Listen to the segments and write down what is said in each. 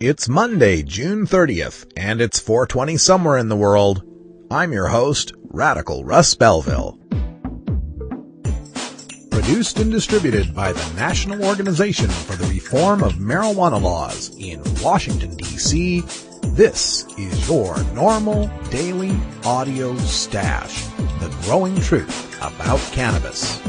It's Monday, June 30th, and it's 4:20 somewhere in the world. I'm your host, Radical Russ Belville. Produced and distributed by the National Organization for the Reform of Marijuana Laws in Washington, D.C., this is your NORML Daily Audio Stash, the growing truth about cannabis.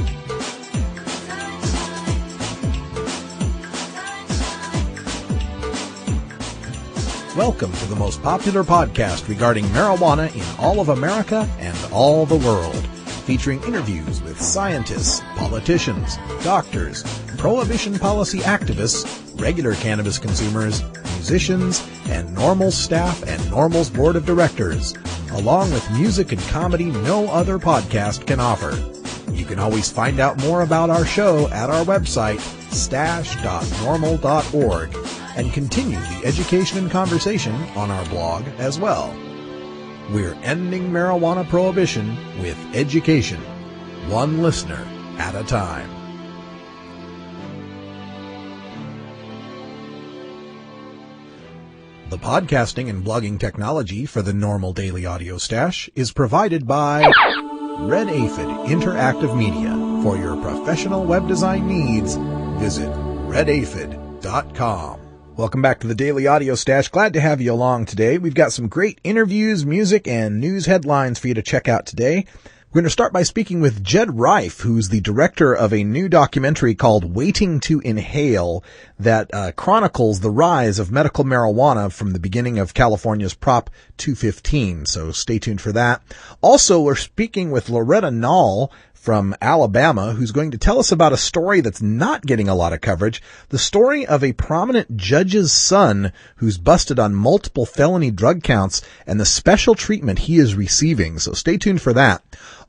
Welcome to the most popular podcast regarding marijuana in all of America and all the world, featuring interviews with scientists, politicians, doctors, prohibition policy activists, regular cannabis consumers, musicians, and NORML staff and NORML's board of directors, along with music and comedy no other podcast can offer. You can always find out more about our show at our website, stash.norml.org, and continue the education and conversation on our blog as well. We're ending marijuana prohibition with education, one listener at a time. The podcasting and blogging technology for the NORML Daily Audio Stash is provided by Red Aphid Interactive Media. For your professional web design needs, visit redaphid.com. Welcome back to the Daily Audio Stash. Glad to have you along today. We've got some great interviews, music, and news headlines for you to check out today. We're going to start by speaking with Jed Reif, who's the director of a new documentary called Waiting to Inhale that chronicles the rise of medical marijuana from the beginning of California's Prop 215. So stay tuned for that. Also, we're speaking with Loretta Nall from Alabama, who's going to tell us about a story that's not getting a lot of coverage, the story of a prominent judge's son who's busted on multiple felony drug counts and the special treatment he is receiving. So stay tuned for that.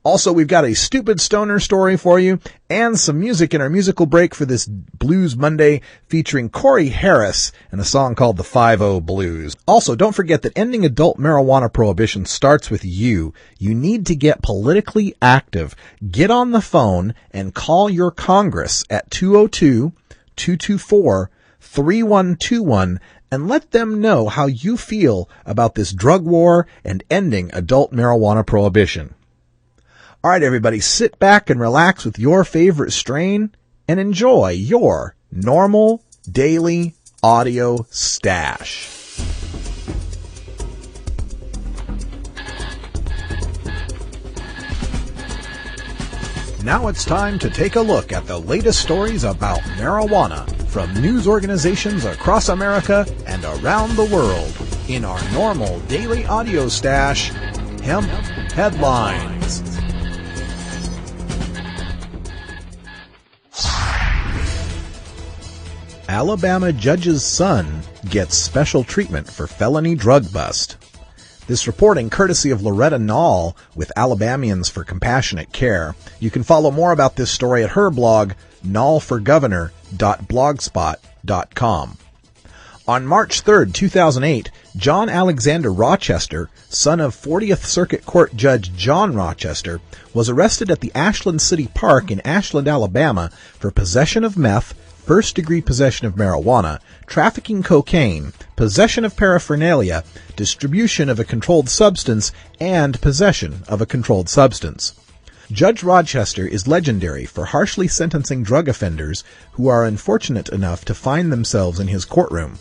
Also, we've got a stupid stoner story for you and some music in our musical break for this Blues Monday featuring Corey Harris and a song called the 5-0 Blues. Also, don't forget that ending adult marijuana prohibition starts with you. You need to get politically active. Get on the phone and call your Congress at 202-224-3121 and let them know how you feel about this drug war and ending adult marijuana prohibition. All right, everybody, sit back and relax with your favorite strain and enjoy your NORML Daily Audio Stash. Now it's time to take a look at the latest stories about marijuana from news organizations across America and around the world in our NORML Daily Audio Stash, Hemp Headlines. Alabama judge's son gets special treatment for felony drug bust. This reporting courtesy of Loretta Nall with Alabamians for Compassionate Care. You can follow more about this story at her blog, nallforgovernor.blogspot.com. On March 3, 2008, John Alexander Rochester, son of 40th Circuit Court Judge John Rochester, was arrested at the Ashland City Park in Ashland, Alabama for possession of meth, first-degree possession of marijuana, trafficking cocaine, possession of paraphernalia, distribution of a controlled substance, and possession of a controlled substance. Judge Rochester is legendary for harshly sentencing drug offenders who are unfortunate enough to find themselves in his courtroom.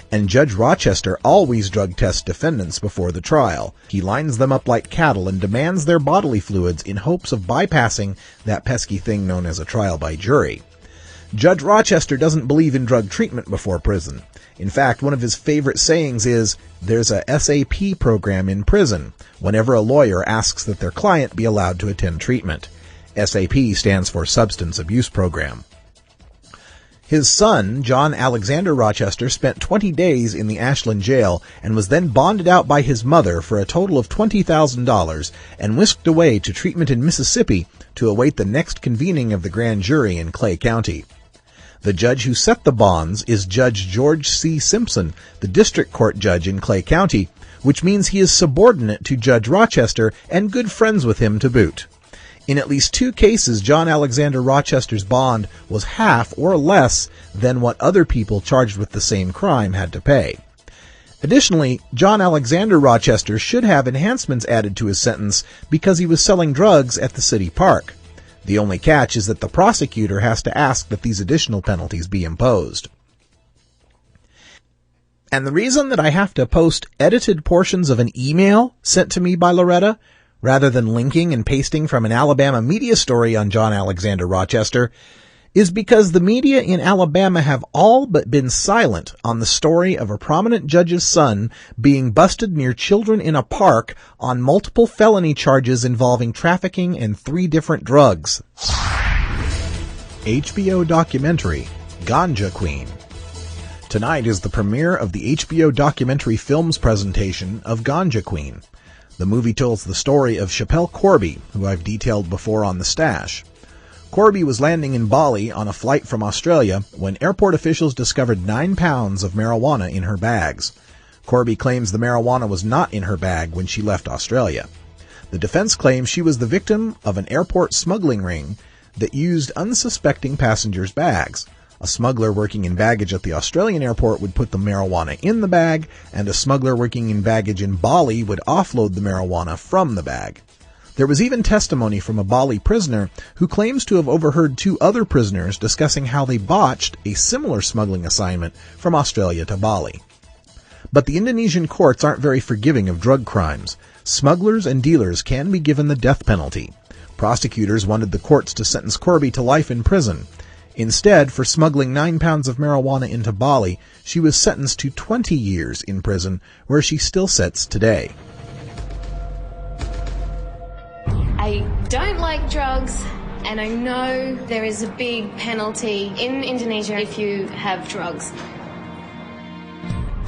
And Judge Rochester always drug tests defendants before the trial. He lines them up like cattle and demands their bodily fluids in hopes of bypassing that pesky thing known as a trial by jury. Judge Rochester doesn't believe in drug treatment before prison. In fact, one of his favorite sayings is, "There's a SAP program in prison," whenever a lawyer asks that their client be allowed to attend treatment. SAP stands for Substance Abuse Program. His son, John Alexander Rochester, spent 20 days in the Ashland jail and was then bonded out by his mother for a total of $20,000 and whisked away to treatment in Mississippi to await the next convening of the grand jury in Clay County. The judge who set the bonds is Judge George C. Simpson, the district court judge in Clay County, which means he is subordinate to Judge Rochester and good friends with him to boot. In at least 2 cases, John Alexander Rochester's bond was half or less than what other people charged with the same crime had to pay. Additionally, John Alexander Rochester should have enhancements added to his sentence because he was selling drugs at the city park. The only catch is that the prosecutor has to ask that these additional penalties be imposed. And the reason that I have to post edited portions of an email sent to me by Loretta, rather than linking and pasting from an Alabama media story on John Alexander Rochester, is because the media in Alabama have all but been silent on the story of a prominent judge's son being busted near children in a park on multiple felony charges involving trafficking and 3 different drugs. HBO documentary, Ganja Queen. Tonight is the premiere of the HBO documentary films presentation of Ganja Queen. The movie tells the story of Chappelle Corby, who I've detailed before on The Stash. Corby was landing in Bali on a flight from Australia when airport officials discovered 9 pounds of marijuana in her bags. Corby claims the marijuana was not in her bag when she left Australia. The defense claims she was the victim of an airport smuggling ring that used unsuspecting passengers' bags. A smuggler working in baggage at the Australian airport would put the marijuana in the bag, and a smuggler working in baggage in Bali would offload the marijuana from the bag. There was even testimony from a Bali prisoner who claims to have overheard 2 other prisoners discussing how they botched a similar smuggling assignment from Australia to Bali. But the Indonesian courts aren't very forgiving of drug crimes. Smugglers and dealers can be given the death penalty. Prosecutors wanted the courts to sentence Corby to life in prison. Instead, for smuggling 9 pounds of marijuana into Bali, she was sentenced to 20 years in prison, where she still sits today. I don't like drugs, and I know there is a big penalty in Indonesia if you have drugs.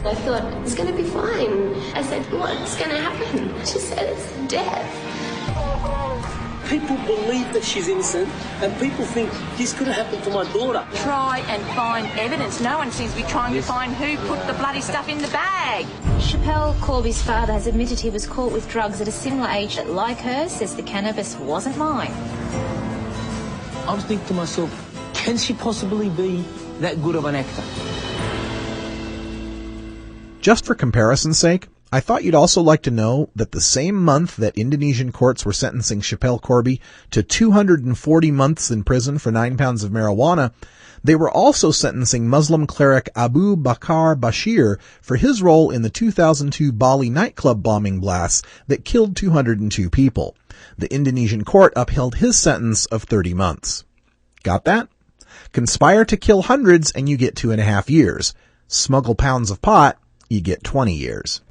I thought, it's going to be fine. I said, what's going to happen? She said, it's death. People believe that she's innocent, and people think this could have happened to my daughter. Try and find evidence. No one seems to be trying to find who put the bloody stuff in the bag. Chappelle Corby's father has admitted he was caught with drugs at a similar age that, like her, says the cannabis wasn't mine. I was thinking to myself, can she possibly be that good of an actor? Just for comparison's sake, I thought you'd also like to know that the same month that Indonesian courts were sentencing Chappelle Corby to 240 months in prison for 9 pounds of marijuana, they were also sentencing Muslim cleric Abu Bakar Bashir for his role in the 2002 Bali nightclub bombing blasts that killed 202 people. The Indonesian court upheld his sentence of 30 months. Got that? Conspire to kill hundreds and you get 2.5 years. Smuggle pounds of pot, you get 20 years.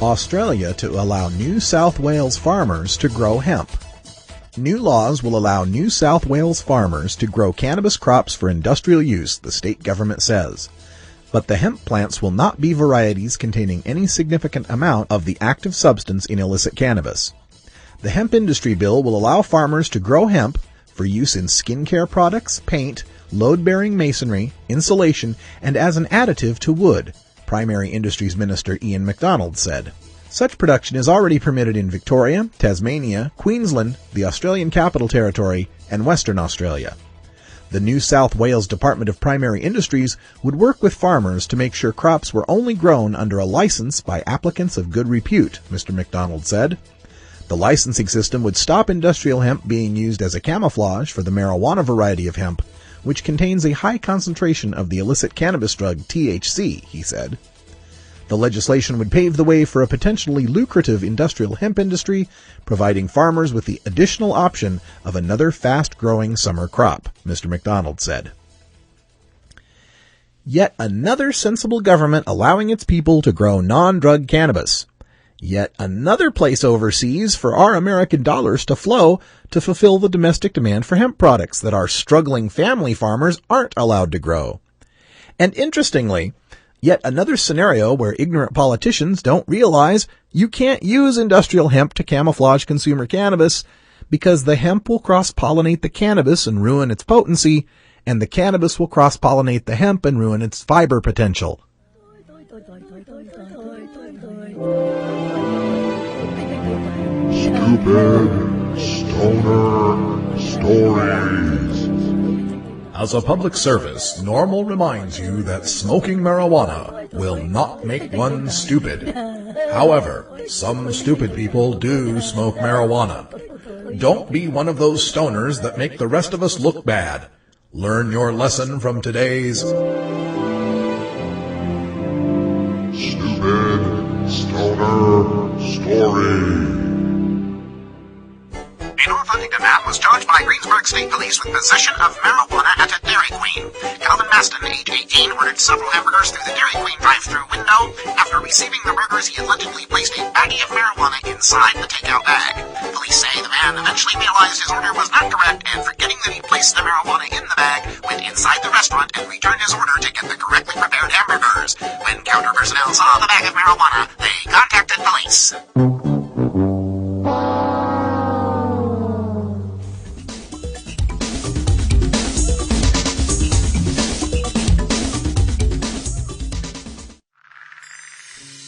Australia to allow New South Wales farmers to grow hemp. New laws will allow New South Wales farmers to grow cannabis crops for industrial use, the state government says. But the hemp plants will not be varieties containing any significant amount of the active substance in illicit cannabis. The hemp industry bill will allow farmers to grow hemp for use in skincare products, paint, load-bearing masonry, insulation, and as an additive to wood, Primary Industries Minister Ian MacDonald said. Such production is already permitted in Victoria, Tasmania, Queensland, the Australian Capital Territory, and Western Australia. The New South Wales Department of Primary Industries would work with farmers to make sure crops were only grown under a license by applicants of good repute, Mr. MacDonald said. The licensing system would stop industrial hemp being used as a camouflage for the marijuana variety of hemp, which contains a high concentration of the illicit cannabis drug THC, he said. The legislation would pave the way for a potentially lucrative industrial hemp industry, providing farmers with the additional option of another fast-growing summer crop, Mr. MacDonald said. Yet another sensible government allowing its people to grow non-drug cannabis. Yet another place overseas for our American dollars to flow to fulfill the domestic demand for hemp products that our struggling family farmers aren't allowed to grow. And interestingly, yet another scenario where ignorant politicians don't realize you can't use industrial hemp to camouflage consumer cannabis because the hemp will cross-pollinate the cannabis and ruin its potency, and the cannabis will cross-pollinate the hemp and ruin its fiber potential. Stupid Stoner Stories. As a public service, NORML reminds you that smoking marijuana will not make one stupid. However, some stupid people do smoke marijuana. Don't be one of those stoners that make the rest of us look bad. Learn your lesson from today's Stupid Stoner Story. A North Huntington man was charged by Greensburg State Police with possession of marijuana at a Dairy Queen. Calvin Maston, age 18, ordered several hamburgers through the Dairy Queen drive-thru window. After receiving the burgers, he allegedly placed a baggie of marijuana inside the takeout bag. Police say the man eventually realized his order was not correct and, forgetting that he placed the marijuana in the bag, went inside the restaurant and returned his order to get the correctly prepared hamburgers. When counter personnel saw the bag of marijuana, they contacted police.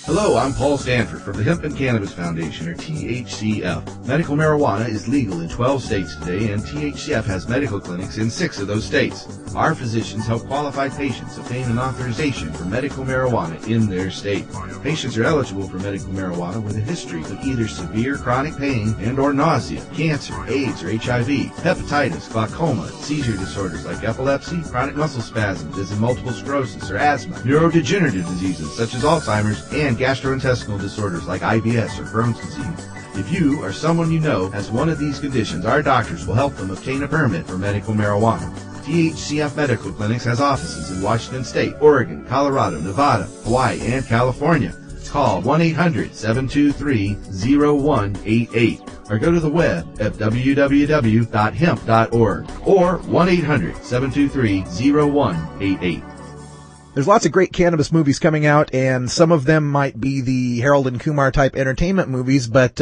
Hello, I'm Paul Stanford from the Hemp and Cannabis Foundation, or THCF. Medical marijuana is legal in 12 states today, and THCF has medical clinics in 6 of those states. Our physicians help qualified patients obtain an authorization for medical marijuana in their state. Patients are eligible for medical marijuana with a history of either severe chronic pain and or nausea, cancer, AIDS or HIV, hepatitis, glaucoma, seizure disorders like epilepsy, chronic muscle spasms as in multiple sclerosis or asthma, neurodegenerative diseases such as Alzheimer's, and gastrointestinal disorders like IBS or Crohn's disease. If you or someone you know has one of these conditions, our doctors will help them obtain a permit for medical marijuana. THCF Medical Clinics has offices in Washington State, Oregon, Colorado, Nevada, Hawaii, and California. Call 1-800-723-0188 or go to the web at www.hemp.org or 1-800-723-0188. There's lots of great cannabis movies coming out, and some of them might be the Harold and Kumar type entertainment movies, but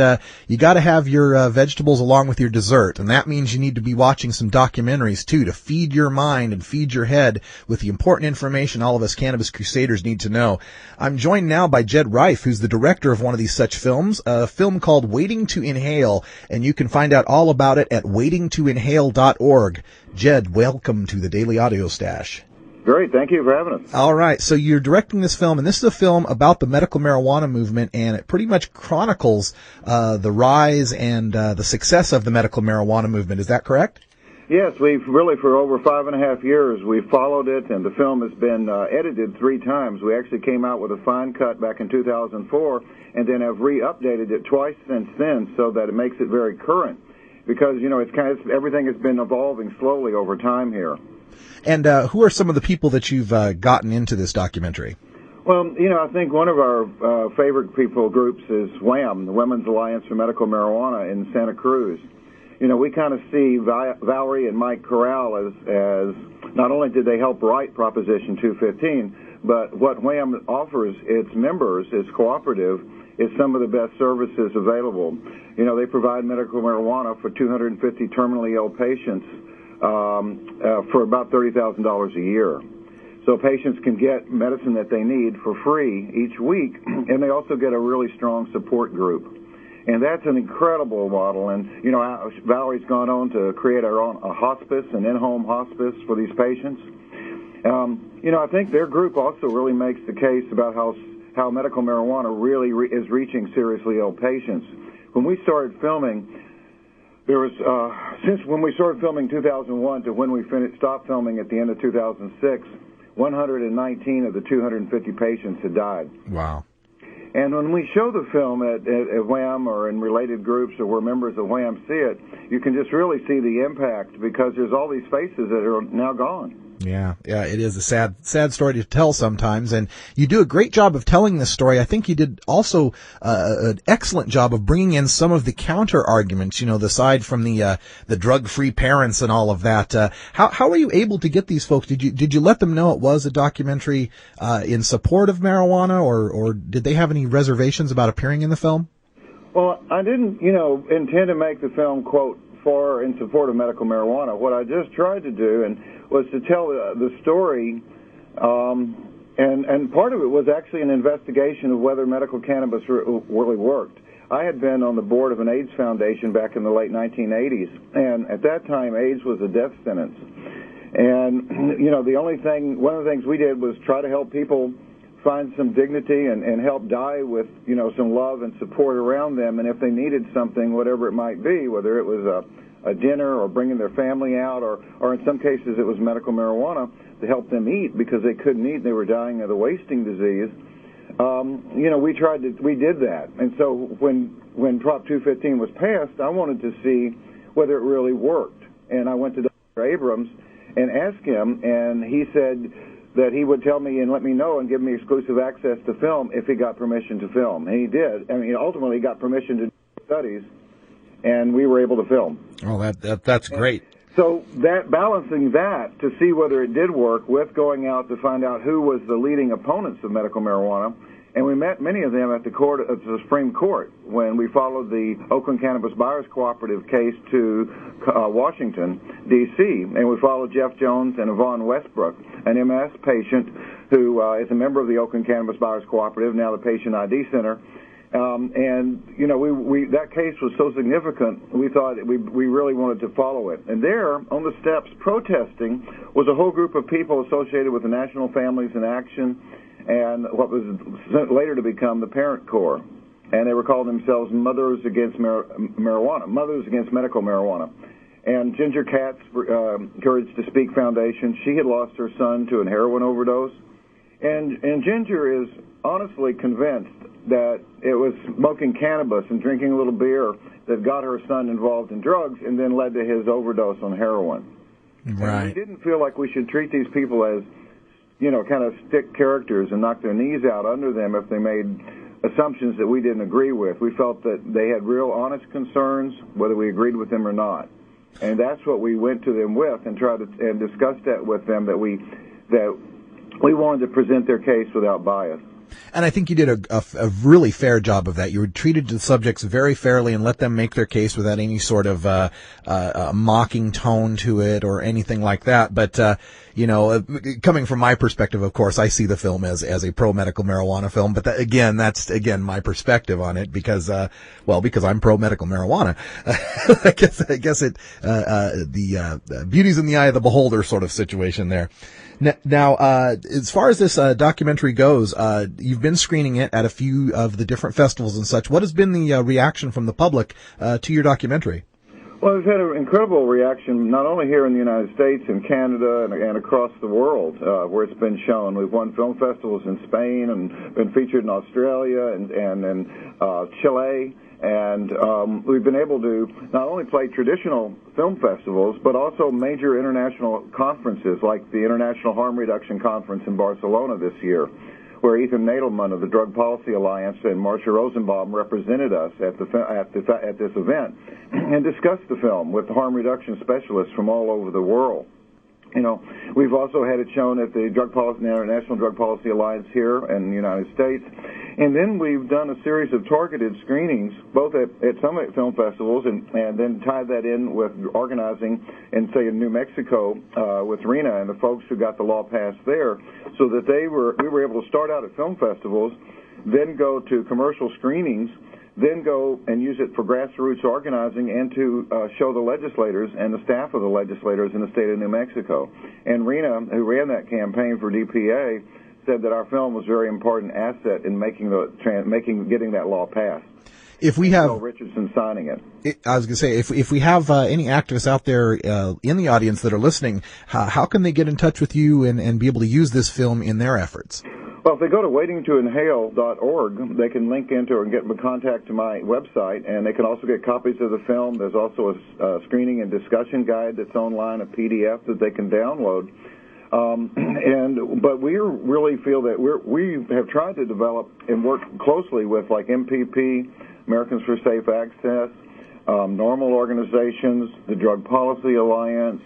you got to have your vegetables along with your dessert, and that means you need to be watching some documentaries too to feed your mind and feed your head with the important information all of us cannabis crusaders need to know. I'm joined now by Jed Reif, who's the director of one of these such films, a film called Waiting to Inhale, and you can find out all about it at waitingtoinhale.org. Jed, welcome to the Daily Audio Stash. Great. Thank you for having us. All right. So you're directing this film, and this is a film about the medical marijuana movement, and it pretty much chronicles the rise and the success of the medical marijuana movement. Is that correct? Yes. We've really, for over 5.5 years, we've followed it, and the film has been edited 3 times. We actually came out with a fine cut back in 2004, and then have re-updated it twice since then so that it makes it very current. Because, you know, it's kind of, everything has been evolving slowly over time here. And who are some of the people that you've gotten into this documentary? Well, you know, I think one of our favorite people groups is WHAM, the Women's Alliance for Medical Marijuana in Santa Cruz. You know, we kind of see Valerie and Mike Corral as not only did they help write Proposition 215, but what WHAM offers its members, its cooperative, is some of the best services available. You know, they provide medical marijuana for 250 terminally ill patients for about $30,000 a year. So patients can get medicine that they need for free each week, and they also get a really strong support group. And that's an incredible model. And, you know, Valerie's gone on to create our own a hospice, an in-home hospice for these patients. You know, I think their group also really makes the case about how medical marijuana really is reaching seriously ill patients. When we started filming, there was, since when we started filming 2001 to when we stopped filming at the end of 2006, 119 of the 250 patients had died. Wow. And when we show the film at WHAM or in related groups or where members of WHAM see it, you can just really see the impact because there's all these faces that are now gone. Yeah, it is a sad story to tell sometimes, and you do a great job of telling this story. I think you did also an excellent job of bringing in some of the counter arguments, you know, aside from the drug-free parents and all of that. How were you able to get these folks? Did you let them know it was a documentary in support of marijuana, or did they have any reservations about appearing in the film? Well, I didn't, you know, intend to make the film, quote, for in support of medical marijuana. What I just tried to do was to tell the story, and part of it was actually an investigation of whether medical cannabis really worked. I had been on the board of an AIDS foundation back in the late 1980s, and at that time AIDS was a death sentence. And, one of the things we did was try to help people find some dignity and help die with, some love and support around them. And if they needed something, whatever it might be, whether it was a dinner or bringing their family out, or in some cases it was medical marijuana to help them eat because they couldn't eat and they were dying of the wasting disease, we did that. And so when Prop 215 was passed, I wanted to see whether it really worked. And I went to Dr. Abrams and asked him, and he said that he would tell me and let me know and give me exclusive access to film if he got permission to film. And he did. Ultimately he got permission to do studies, and we were able to film. Oh, that's great. So balancing that to see whether it did work with going out to find out who was the leading opponents of medical marijuana, and we met many of them at the Supreme Court when we followed the Oakland Cannabis Buyers Cooperative case to Washington, D.C., and we followed Jeff Jones and Yvonne Westbrook, an MS patient who is a member of the Oakland Cannabis Buyers Cooperative, now the Patient ID Center. That case was so significant, we thought we really wanted to follow it. And there, on the steps protesting, was a whole group of people associated with the National Families in Action and what was later to become the Parent Corps. And they were calling themselves Mothers Against Marijuana, Mothers Against Medical Marijuana. And Ginger Katz, Courage to Speak Foundation, she had lost her son to a heroin overdose. And Ginger is honestly convinced that it was smoking cannabis and drinking a little beer that got her son involved in drugs and then led to his overdose on heroin. Right. And we didn't feel like we should treat these people as, kind of stick characters and knock their knees out under them if they made assumptions that we didn't agree with. We felt that they had real honest concerns, whether we agreed with them or not. And that's what we went to them with and tried to and discussed that with them, that we wanted to present their case without bias. And I think you did a really fair job of that. You treated the subjects very fairly and let them make their case without any sort of mocking tone to it or anything like that. But coming from my perspective, of course, I see the film as a pro-medical marijuana film. But that's my perspective on it because I'm pro-medical marijuana. I guess the beauty's in the eye of the beholder sort of situation there. Now, as far as this documentary goes, you've been screening it at a few of the different festivals and such. What has been the reaction from the public to your documentary? Well, we've had an incredible reaction, not only here in the United States and Canada and across the world where it's been shown. We've won film festivals in Spain and been featured in Australia and in Chile. And we've been able to not only play traditional film festivals, but also major international conferences like the International Harm Reduction Conference in Barcelona this year, where Ethan Nadelman of the Drug Policy Alliance and Marcia Rosenbaum represented us at this event and discussed the film with harm reduction specialists from all over the world. We've also had it shown at the International Drug Policy Alliance here in the United States. And then we've done a series of targeted screenings, both at some film festivals, and then tied that in with organizing in, say, in New Mexico with Rena and the folks who got the law passed there, so that we were able to start out at film festivals, then go to commercial screenings, then go and use it for grassroots organizing and to show the legislators and the staff of the legislators in the state of New Mexico. And Rena, who ran that campaign for DPA, said that our film was a very important asset in getting that law passed. If we have Bill Richardson signing it. I was going to say, if we have any activists out there in the audience that are listening, how can they get in touch with you and be able to use this film in their efforts? Well, if they go to waitingtoinhale.org, they can link into and get in contact to my website, and they can also get copies of the film. There's also a screening and discussion guide that's online, a PDF that they can download. But we really feel that we have tried to develop and work closely with like MPP, Americans for Safe Access, NORML organizations, the Drug Policy Alliance,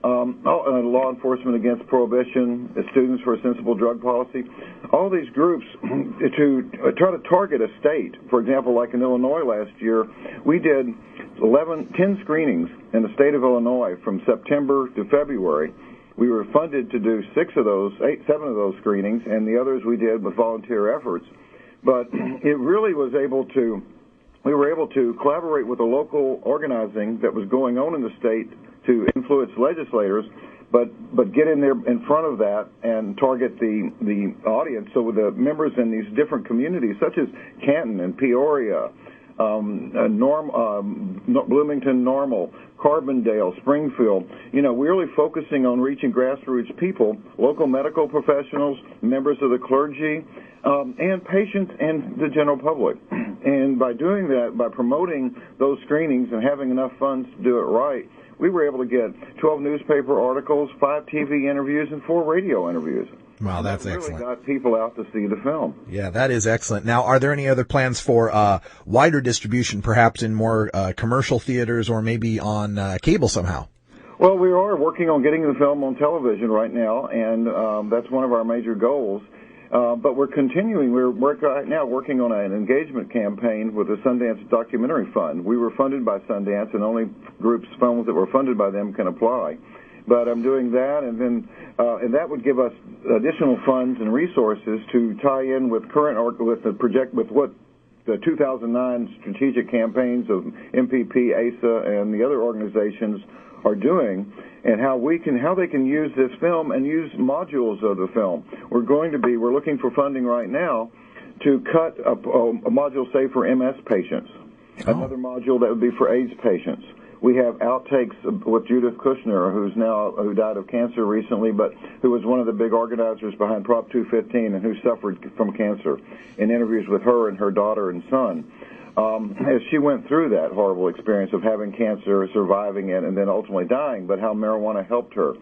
Law Enforcement Against Prohibition, the Students for a Sensible Drug Policy, all these groups to try to target a state. For example, like in Illinois last year, we did 10 screenings in the state of Illinois from September to February. We were funded to do 7 of those screenings, and the others we did with volunteer efforts. But it really we were able to collaborate with the local organizing that was going on in the state to influence legislators but get in there in front of that and target the audience. So with the members in these different communities, such as Canton and Peoria, Bloomington, NORML, Carbondale, Springfield, we're really focusing on reaching grassroots people, local medical professionals, members of the clergy, and patients and the general public. And by doing that, by promoting those screenings and having enough funds to do it right, we were able to get 12 newspaper articles, 5 TV interviews, and 4 radio interviews. Wow, that's really excellent. Got people out to see the film. Yeah, that is excellent. Now, are there any other plans for wider distribution, perhaps in more commercial theaters or maybe on cable somehow? Well, we are working on getting the film on television right now, and that's one of our major goals. But we're continuing. We're right now working on an engagement campaign with the Sundance Documentary Fund. We were funded by Sundance, and only films that were funded by them can apply. But I'm doing that, and then and that would give us additional funds and resources to tie in with with what the 2009 strategic campaigns of MPP, ASA, and the other organizations are doing, and how they can use this film and use modules of the film. We're looking for funding right now to cut a module, say, for MS patients, another module that would be for AIDS patients. We have outtakes with Judith Kushner, who died of cancer recently, but who was one of the big organizers behind Prop 215 and who suffered from cancer, in interviews with her and her daughter and son. As she went through that horrible experience of having cancer, surviving it, and then ultimately dying, but how marijuana helped her.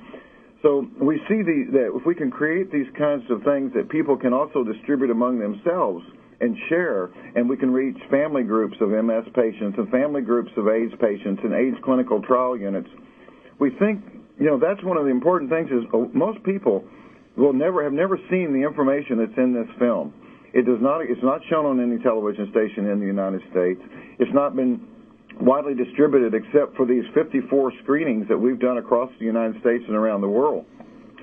So we see that if we can create these kinds of things that people can also distribute among themselves and share, and we can reach family groups of MS patients and family groups of AIDS patients and AIDS clinical trial units, we think, that's one of the important things is most people have never seen the information that's in this film. It's not shown on any television station in the United States. It's not been widely distributed except for these 54 screenings that we've done across the United States and around the world.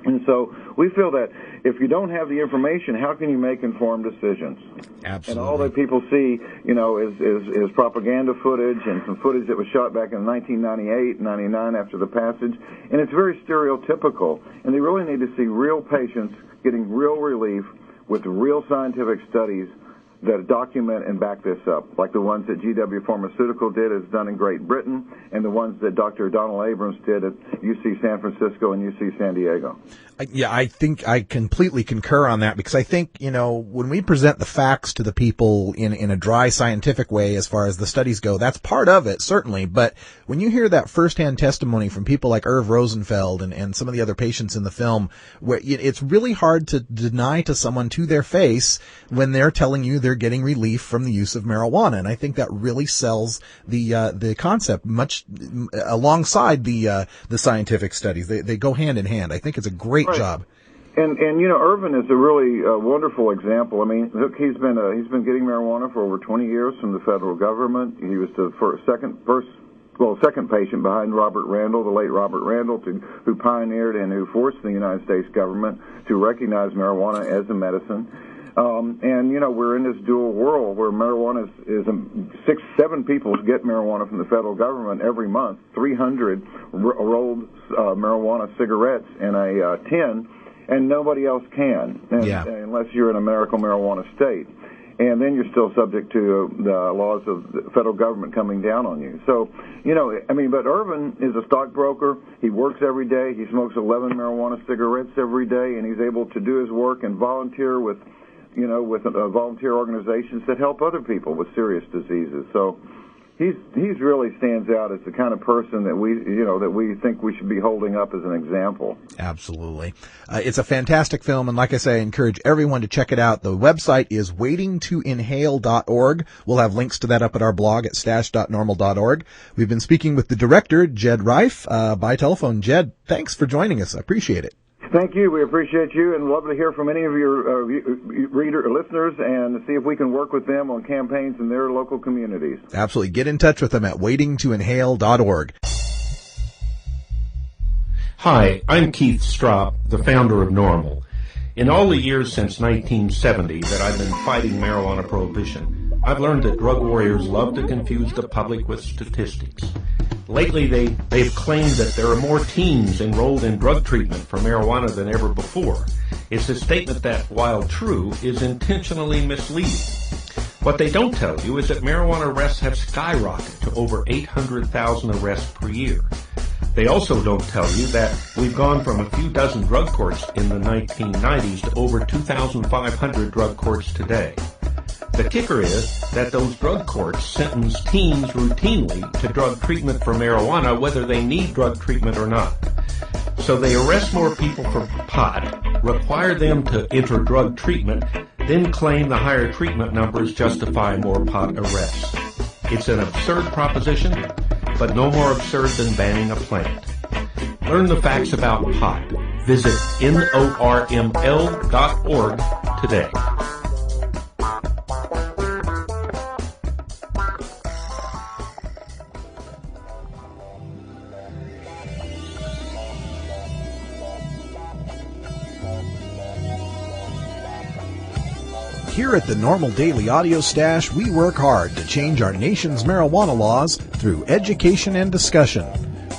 And so we feel that if you don't have the information, how can you make informed decisions? Absolutely. And all that people see, is propaganda footage and some footage that was shot back in 1998, 99 after the passage. And it's very stereotypical. And they really need to see real patients getting real relief with real scientific studies that document and back this up, like the ones that GW Pharmaceutical did, is done in Great Britain, and the ones that Dr. Donald Abrams did at UC San Francisco and UC San Diego. Yeah, I think I completely concur on that, because I think, when we present the facts to the people in a dry scientific way as far as the studies go, that's part of it, certainly. But when you hear that firsthand testimony from people like Irv Rosenfeld and some of the other patients in the film, where it's really hard to deny to someone to their face when they're telling you they're getting relief from the use of marijuana. And I think that really sells the concept much alongside the scientific studies. They go hand in hand. I think it's a great job. And Irvin is a really wonderful example. I mean, look, he's been getting marijuana for over 20 years from the federal government. He was the second patient behind Robert Randall, the late Robert Randall, who pioneered and who forced the United States government to recognize marijuana as a medicine. We're in this dual world where marijuana is 6-7 people get marijuana from the federal government every month, 300 rolled marijuana cigarettes in a tin, and nobody else can, unless you're in a medical marijuana state. And then you're still subject to the laws of the federal government coming down on you. So, but Irvin is a stockbroker. He works every day. He smokes 11 marijuana cigarettes every day, and he's able to do his work and volunteer with volunteer organizations that help other people with serious diseases. So he's really stands out as the kind of person that we think we should be holding up as an example. Absolutely. It's a fantastic film, and like I say, I encourage everyone to check it out. The website is waitingtoinhale.org. We'll have links to that up at our blog at stash.normal.org. We've been speaking with the director, Jed Reif, by telephone. Jed, thanks for joining us. I appreciate it. Thank you. We appreciate you, and love to hear from any of your listeners and see if we can work with them on campaigns in their local communities. Absolutely. Get in touch with them at waitingtoinhale.org. Hi, I'm Keith Stropp, the founder of NORML. In all the years since 1970 that I've been fighting marijuana prohibition, I've learned that drug warriors love to confuse the public with statistics. Lately, they've claimed that there are more teens enrolled in drug treatment for marijuana than ever before. It's a statement that, while true, is intentionally misleading. What they don't tell you is that marijuana arrests have skyrocketed to over 800,000 arrests per year. They also don't tell you that we've gone from a few dozen drug courts in the 1990s to over 2,500 drug courts today. The kicker is that those drug courts sentence teens routinely to drug treatment for marijuana whether they need drug treatment or not. So they arrest more people for pot, require them to enter drug treatment, then claim the higher treatment numbers justify more pot arrests. It's an absurd proposition, but no more absurd than banning a plant. Learn the facts about pot. Visit NORML.org today. Here at the NORML Daily Audio Stash, we work hard to change our nation's marijuana laws through education and discussion.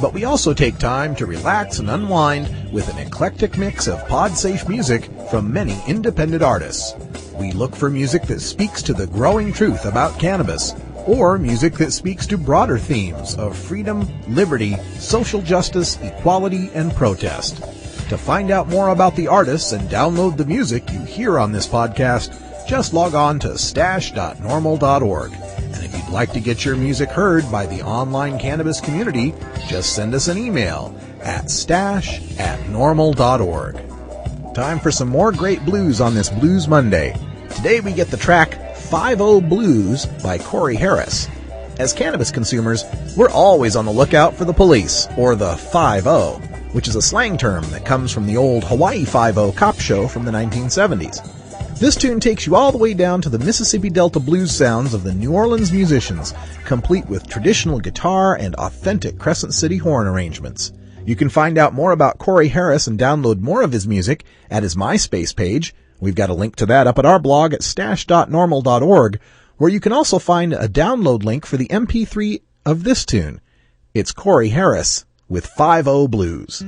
But we also take time to relax and unwind with an eclectic mix of pod-safe music from many independent artists. We look for music that speaks to the growing truth about cannabis, or music that speaks to broader themes of freedom, liberty, social justice, equality, and protest. To find out more about the artists and download the music you hear on this podcast, just log on to stash.normal.org. And if you'd like to get your music heard by the online cannabis community, just send us an email at stash@normal.org. Time for some more great blues on this Blues Monday. Today we get the track 5-0 Blues by Corey Harris. As cannabis consumers, we're always on the lookout for the police, or the 5-0, which is a slang term that comes from the old Hawaii 5-0 cop show from the 1970s. This tune takes you all the way down to the Mississippi Delta blues sounds of the New Orleans musicians, complete with traditional guitar and authentic Crescent City horn arrangements. You can find out more about Corey Harris and download more of his music at his MySpace page. We've got a link to that up at our blog at stash.normal.org, where you can also find a download link for the MP3 of this tune. It's Corey Harris with 5-0 Blues.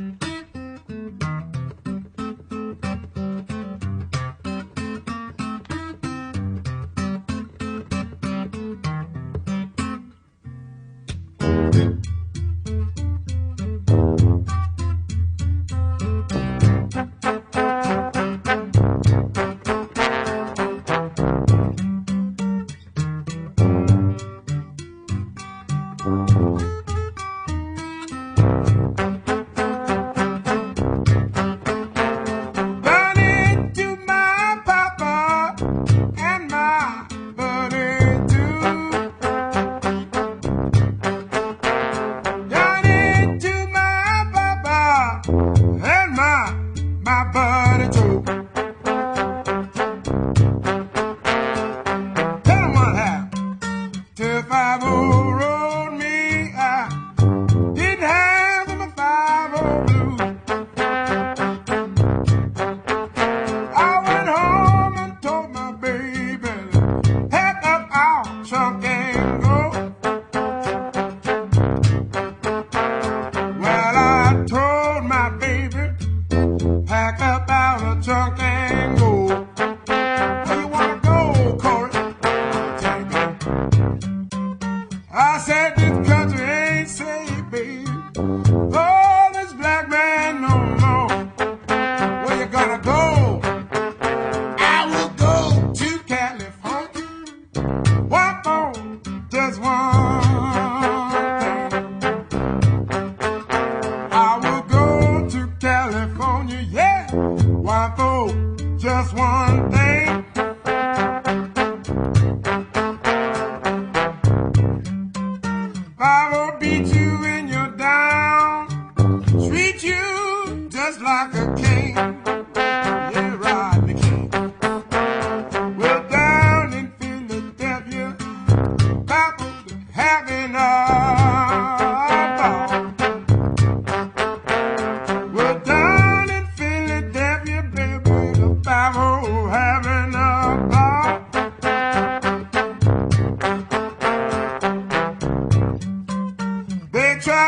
They try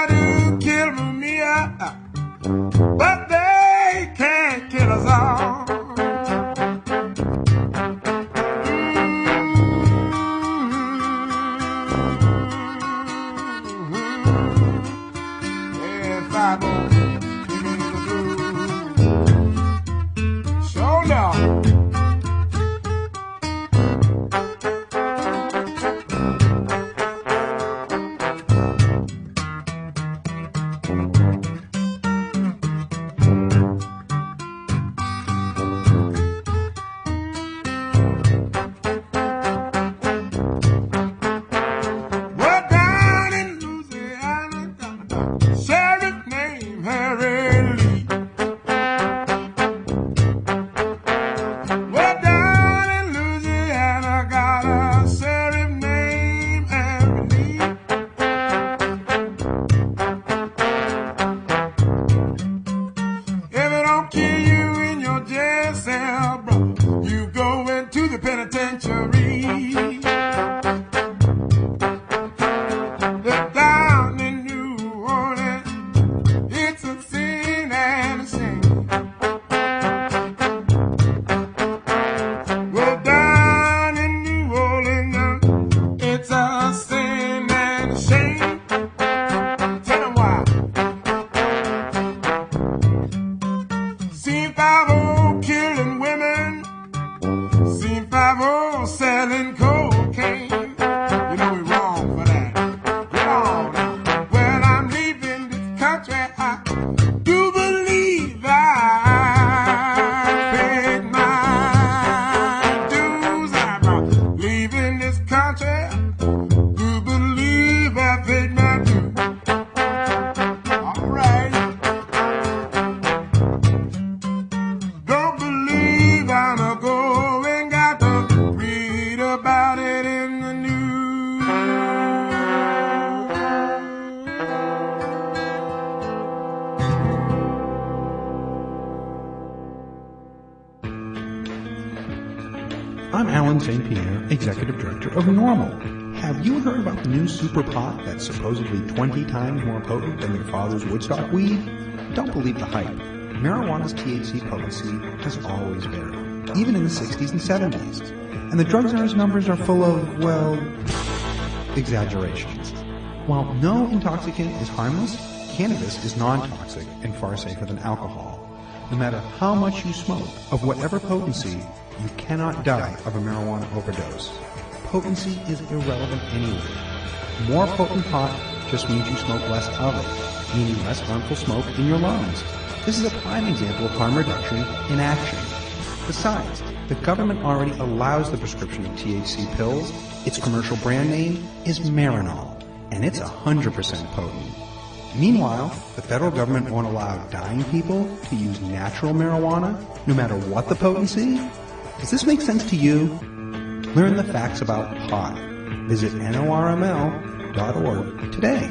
I'm Alan St. Pierre, Executive Director of NORML. Have you heard about the new super pot that's supposedly 20 times more potent than your father's Woodstock weed? Don't believe the hype. Marijuana's THC potency has always varied, even in the 60s and 70s. And the drug czar's numbers are full of, well, exaggerations. While no intoxicant is harmless, cannabis is non-toxic and far safer than alcohol. No matter how much you smoke, of whatever potency, you cannot die of a marijuana overdose. Potency is irrelevant anyway. More potent pot just means you smoke less of it, meaning less harmful smoke in your lungs. This is a prime example of harm reduction in action. Besides, the government already allows the prescription of THC pills. Its commercial brand name is Marinol, and it's 100% potent. Meanwhile, the federal government won't allow dying people to use natural marijuana, no matter what the potency. Does this make sense to you? Learn the facts about pot. Visit NORML.org today.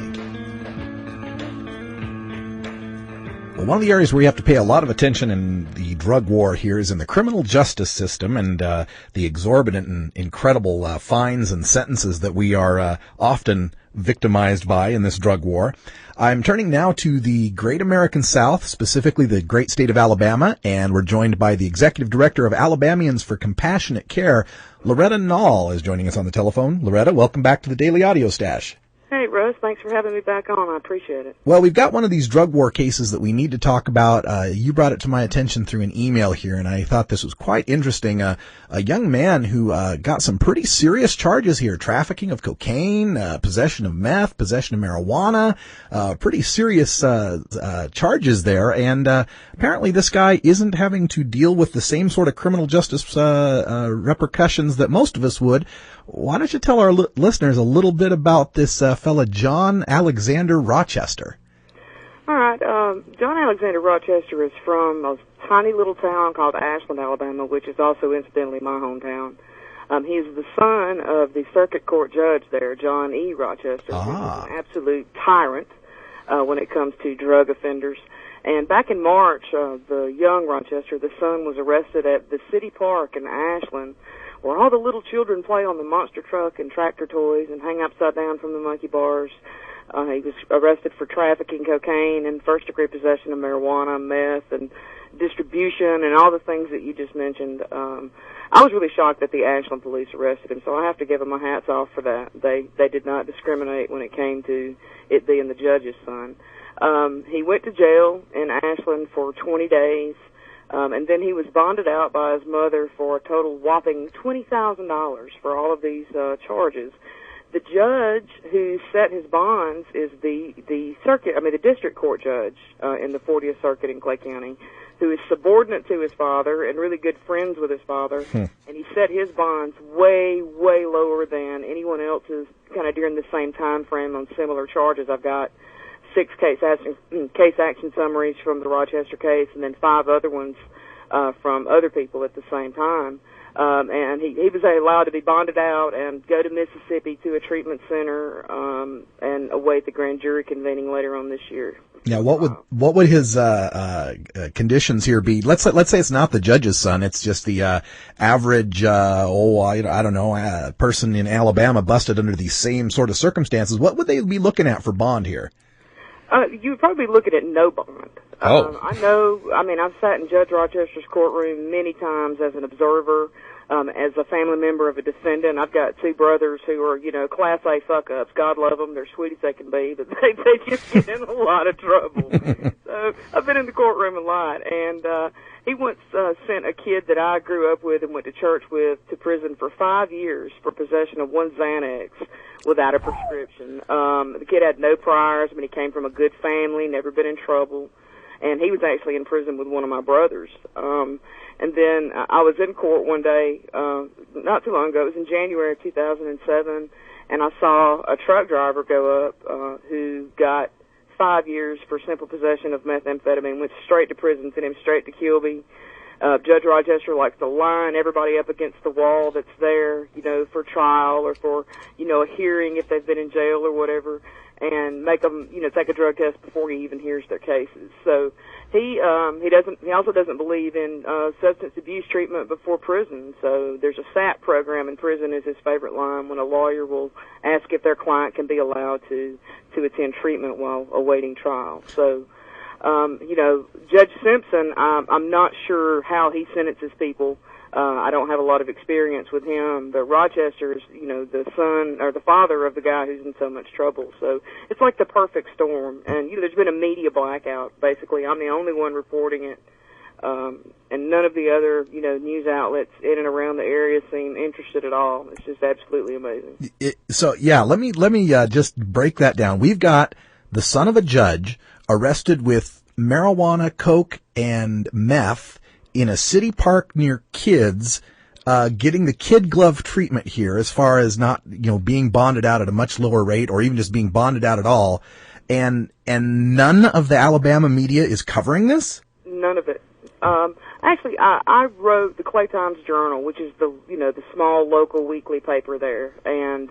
Well, one of the areas where you have to pay a lot of attention in the drug war here is in the criminal justice system and the exorbitant and incredible fines and sentences that we are often victimized by in this drug war. I'm turning now to the great American South, specifically the great state of Alabama, and we're joined by the Executive Director of Alabamians for Compassionate Care. Loretta Nall is joining us on the telephone. Loretta, welcome back to the Daily Audio Stash. Hey, Russ, thanks for having me back on. I appreciate it. Well, we've got one of these drug war cases that we need to talk about. You brought it to my attention through an email here, and I thought this was quite interesting. A young man who got some pretty serious charges here, trafficking of cocaine, possession of meth, possession of marijuana, pretty serious charges there. And apparently this guy isn't having to deal with the same sort of criminal justice repercussions that most of us would. Why don't you tell our listeners a little bit about this fella, John Alexander Rochester? All right. John Alexander Rochester is from a tiny little town called Ashland, Alabama, which is also incidentally my hometown. He's the son of the circuit court judge there, John E. Rochester, who's an absolute tyrant when it comes to drug offenders. And back in March, the young Rochester, the son, was arrested at the city park in Ashland, where all the little children play on the monster truck and tractor toys and hang upside down from the monkey bars. He was arrested for trafficking cocaine and first-degree possession of marijuana, meth, and distribution, and all the things that you just mentioned. I was really shocked that the Ashland police arrested him, so I have to give them my hats off for that. They did not discriminate when it came to it being the judge's son. He went to jail in Ashland for 20 days. And then he was bonded out by his mother for a total whopping $20,000 for all of these charges. The judge who set his bonds is the district court judge in the 40th Circuit in Clay County, who is subordinate to his father and really good friends with his father. And he set his bonds way, way lower than anyone else's kind of during the same time frame on similar charges. I've got 6 case action summaries from the Rochester case, and then 5 other ones from other people at the same time. And he was allowed to be bonded out and go to Mississippi to a treatment center and await the grand jury convening later on this year. Yeah, what would his conditions here be? Let's say it's not the judge's son; it's just the average I don't know person in Alabama busted under these same sort of circumstances. What would they be looking at for bond here? You'd probably be looking at no bond. I've sat in Judge Rochester's courtroom many times as an observer, as a family member of a defendant. I've got 2 brothers who are, Class A fuck-ups. God love them. They're sweet as they can be, but they just get in a lot of trouble. So I've been in the courtroom a lot, and he once sent a kid that I grew up with and went to church with to prison for 5 years for possession of 1 Xanax without a prescription. The kid had no priors. He came from a good family, never been in trouble, and he was actually in prison with one of my brothers. And then I was in court one day, not too long ago. It was in January of 2007, and I saw a truck driver go up who got 5 years for simple possession of methamphetamine, went straight to prison, sent him straight to Kilby. Judge Rochester likes to line everybody up against the wall that's there, for trial or for, a hearing if they've been in jail or whatever. and make them, take a drug test before he even hears their cases. So he also doesn't believe in substance abuse treatment before prison. So there's a SAP program in prison is his favorite line, when a lawyer will ask if their client can be allowed to attend treatment while awaiting trial. So Judge Simpson, I'm not sure how he sentences people. I don't have a lot of experience with him, but Rochester's, the son or the father of the guy who's in so much trouble. So it's like the perfect storm. And, there's been a media blackout, basically. I'm the only one reporting it. And none of the other, news outlets in and around the area seem interested at all. It's just absolutely amazing. Let me just break that down. We've got the son of a judge arrested with marijuana, coke, and meth in a city park near kids, getting the kid glove treatment here as far as not, being bonded out at a much lower rate or even just being bonded out at all. And none of the Alabama media is covering this? None of it. Actually, I wrote the Clay Times Journal, which is the small local weekly paper there. And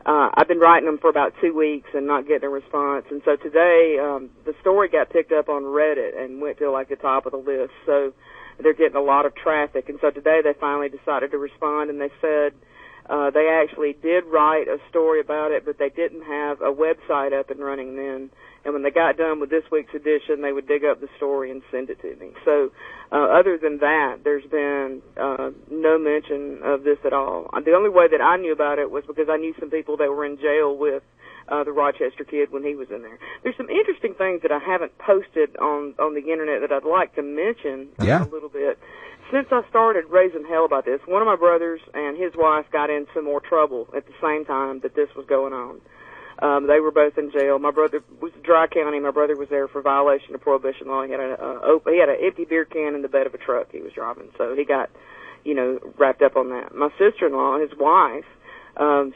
I've been writing them for about 2 weeks and not getting a response. And so today, the story got picked up on Reddit and went to the top of the list. So they're getting a lot of traffic. And so today they finally decided to respond, and they said they actually did write a story about it, but they didn't have a website up and running then. And when they got done with this week's edition, they would dig up the story and send it to me. So other than that, there's been no mention of this at all. The only way that I knew about it was because I knew some people that were in jail with the Rochester kid when he was in there. There's some interesting things that I haven't posted on the internet that I'd like to mention a little bit. Since I started raising hell about this, one of my brothers and his wife got in some more trouble at the same time that this was going on. They were both in jail. My brother was in Dry County. My brother was there for violation of prohibition law. He had an empty beer can in the bed of a truck he was driving, so he got, wrapped up on that. My sister-in-law, his wife,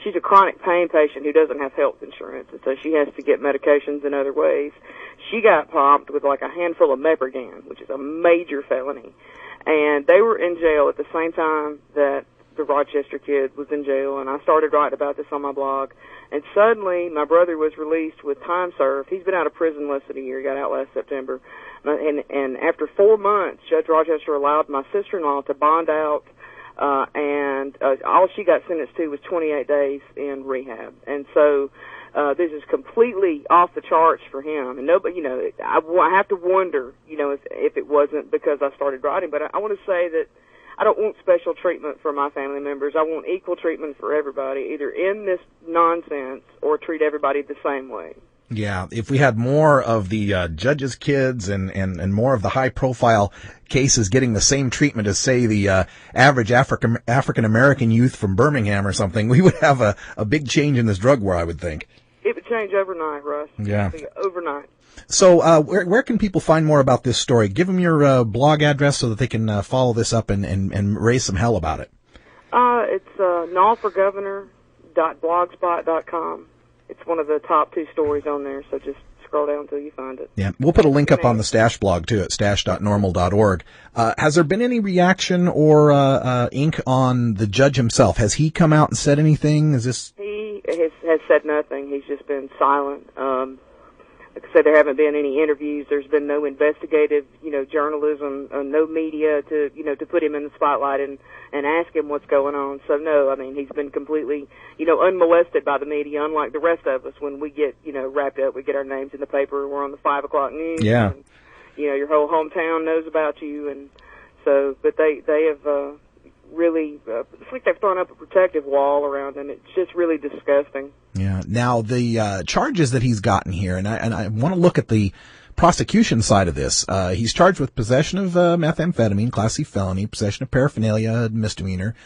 she's a chronic pain patient who doesn't have health insurance, and so she has to get medications in other ways. She got popped with a handful of Meprigan, which is a major felony, and they were in jail at the same time that the Rochester kid was in jail, and I started writing about this on my blog. And suddenly, my brother was released with time served. He's been out of prison less than a year. He got out last September. And after 4 months, Judge Rochester allowed my sister-in-law to bond out, and all she got sentenced to was 28 days in rehab. And so this is completely off the charts for him. And nobody, I have to wonder, if it wasn't because I started writing. But I want to say that I don't want special treatment for my family members. I want equal treatment for everybody, either in this nonsense or treat everybody the same way. Yeah, if we had more of the judges' kids and more of the high-profile cases getting the same treatment as, say, the average African-American youth from Birmingham or something, we would have a big change in this drug war, I would think. It would change overnight, Russ. Yeah. Overnight. So where can people find more about this story? Give them your blog address so that they can follow this up and raise some hell about it. It's nolforgovernor.blogspot.com. It's one of the top 2 stories on there, so just scroll down until you find it. Yeah, we'll put a link up on the Stash blog, too, at stash.normal.org. Has there been any reaction or ink on the judge himself? Has he come out and said anything? He has said nothing. He's just been silent. Like I said, there haven't been any interviews. There's been no investigative, journalism, no media to put him in the spotlight and ask him what's going on. So no, I mean, he's been completely, unmolested by the media, unlike the rest of us. When we get, wrapped up, we get our names in the paper. We're on the 5 o'clock news. Yeah. And, your whole hometown knows about you, and so, but they have really, it's like they've thrown up a protective wall around him. It's just really disgusting. Yeah. Now, the charges that he's gotten here, and I want to look at the prosecution side of this. He's charged with possession of methamphetamine, Class C felony, possession of paraphernalia, misdemeanor,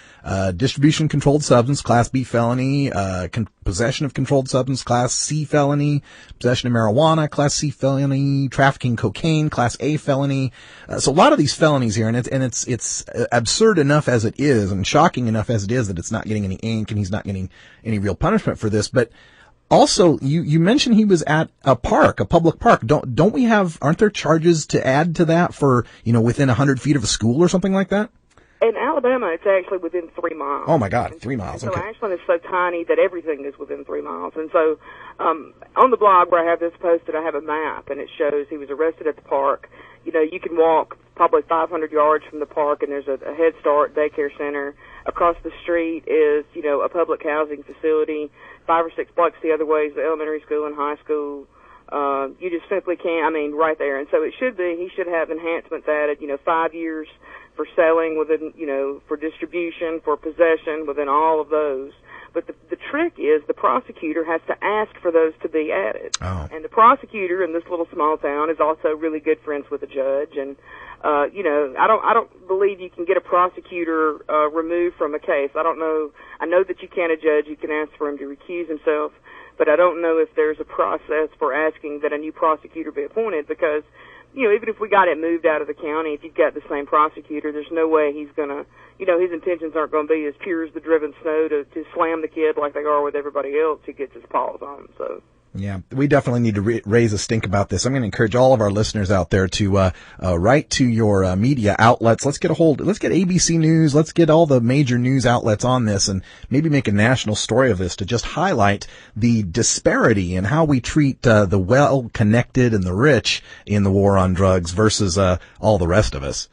distribution of controlled substance, Class B felony, possession of controlled substance, Class C felony, possession of marijuana, Class C felony, trafficking cocaine, Class A felony. So a lot of these felonies here, and it's absurd enough as it is, and shocking enough as it is that it's not getting any ink, and he's not getting any real punishment for this, but also, you mentioned he was at a park, a public park. Aren't there charges to add to that for, within 100 feet of a school or something like that? In Alabama, it's actually within 3 miles. Oh, my God, 3 miles. So Okay. Ashland is so tiny that everything is within 3 miles. And so on the blog where I have this posted, I have a map, and it shows he was arrested at the park. You know, you can walk probably 500 yards from the park, and there's a Head Start daycare center. Across the street is, you know, a public housing facility. 5 or 6 blocks the other way is the elementary school and high school. You just simply can't, I mean, right there. And so it should be, he should have enhancements added, you know, 5 years for selling within, you know, for distribution, for possession, within all of those. But the trick is the prosecutor has to ask for those to be added. Oh. And the prosecutor in this little small town is also really good friends with the judge. And, you know, I don't believe you can get a prosecutor removed from a case. I don't know. I know that you can a judge. You can ask for him to recuse himself. But I don't know if there's a process for asking that a new prosecutor be appointed because, you know, even if we got it moved out of the county, if you've got the same prosecutor, there's no way he's going to, you know, his intentions aren't going to be as pure as the driven snow to slam the kid like they are with everybody else who gets his paws on. So. Yeah, we definitely need to raise a stink about this. I'm going to encourage all of our listeners out there to write to your media outlets. Let's get ABC News, let's get all the major news outlets on this and maybe make a national story of this to just highlight the disparity in how we treat the well-connected and the rich in the war on drugs versus all the rest of us.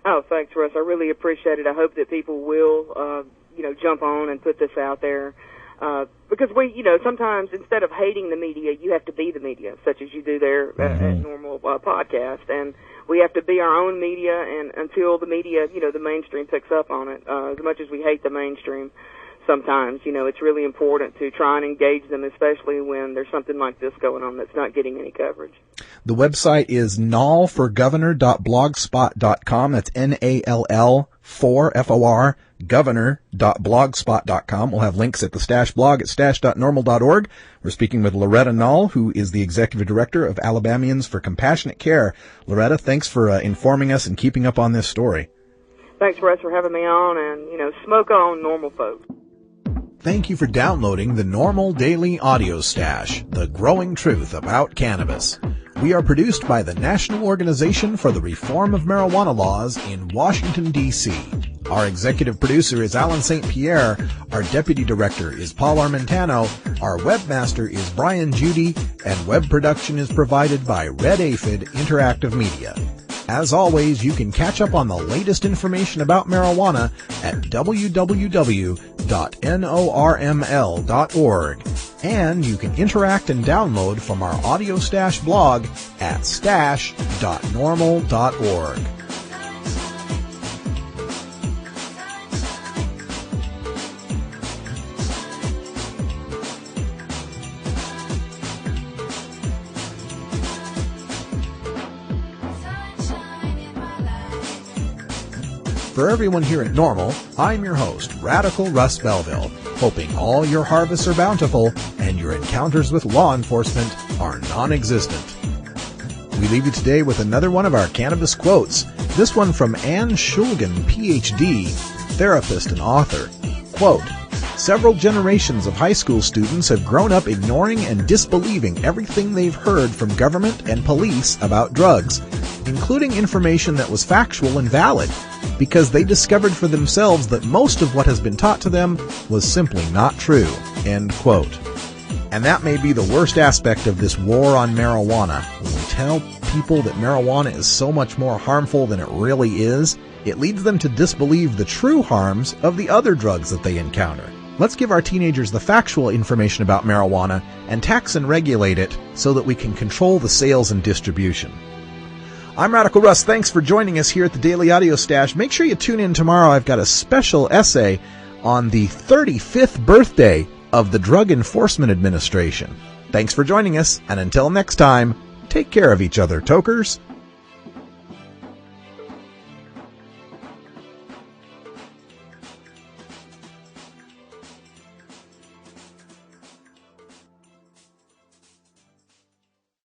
Oh, thanks, Russ. I really appreciate it. I hope that people will, you know, jump on and put this out there. Because we, you know, sometimes instead of hating the media, you have to be the media, such as you do there at NORML podcast. And we have to be our own media, and until the media, you know, the mainstream picks up on it. As much as we hate the mainstream sometimes, you know, it's really important to try and engage them, especially when there's something like this going on that's not getting any coverage. The website is nallforgovernor.blogspot.com. That's NALL4FOR governor.blogspot.com. We'll have links at the Stash blog at stash.normal.org. We're speaking with Loretta Nall, who is the executive director of Alabamians for Compassionate Care. Loretta, thanks for informing us and keeping up on this story. Thanks, Russ, for having me on, and, you know, smoke on, normal folks. Thank you for downloading the NORML Daily Audio Stash, the growing truth about cannabis. We are produced by the National Organization for the Reform of Marijuana Laws in Washington, D.C. Our executive producer is Alan St. Pierre. Our deputy director is Paul Armentano. Our webmaster is Brian Judy. And web production is provided by Red Aphid Interactive Media. As always, you can catch up on the latest information about marijuana at www.norml.org. And you can interact and download from our Audio Stash blog at stash.normal.org. For everyone here at NORML, I'm your host, Radical Russ Belville, hoping all your harvests are bountiful and your encounters with law enforcement are non-existent. We leave you today with another one of our cannabis quotes, this one from Anne Shulgin, Ph.D., therapist and author. Quote, "Several generations of high school students have grown up ignoring and disbelieving everything they've heard from government and police about drugs, including information that was factual and valid, because they discovered for themselves that most of what has been taught to them was simply not true." End quote. And that may be the worst aspect of this war on marijuana. When we tell people that marijuana is so much more harmful than it really is, it leads them to disbelieve the true harms of the other drugs that they encounter. Let's give our teenagers the factual information about marijuana and tax and regulate it so that we can control the sales and distribution. I'm Radical Russ. Thanks for joining us here at the Daily Audio Stash. Make sure you tune in tomorrow. I've got a special essay on the 35th birthday of the Drug Enforcement Administration. Thanks for joining us, and until next time, take care of each other, tokers.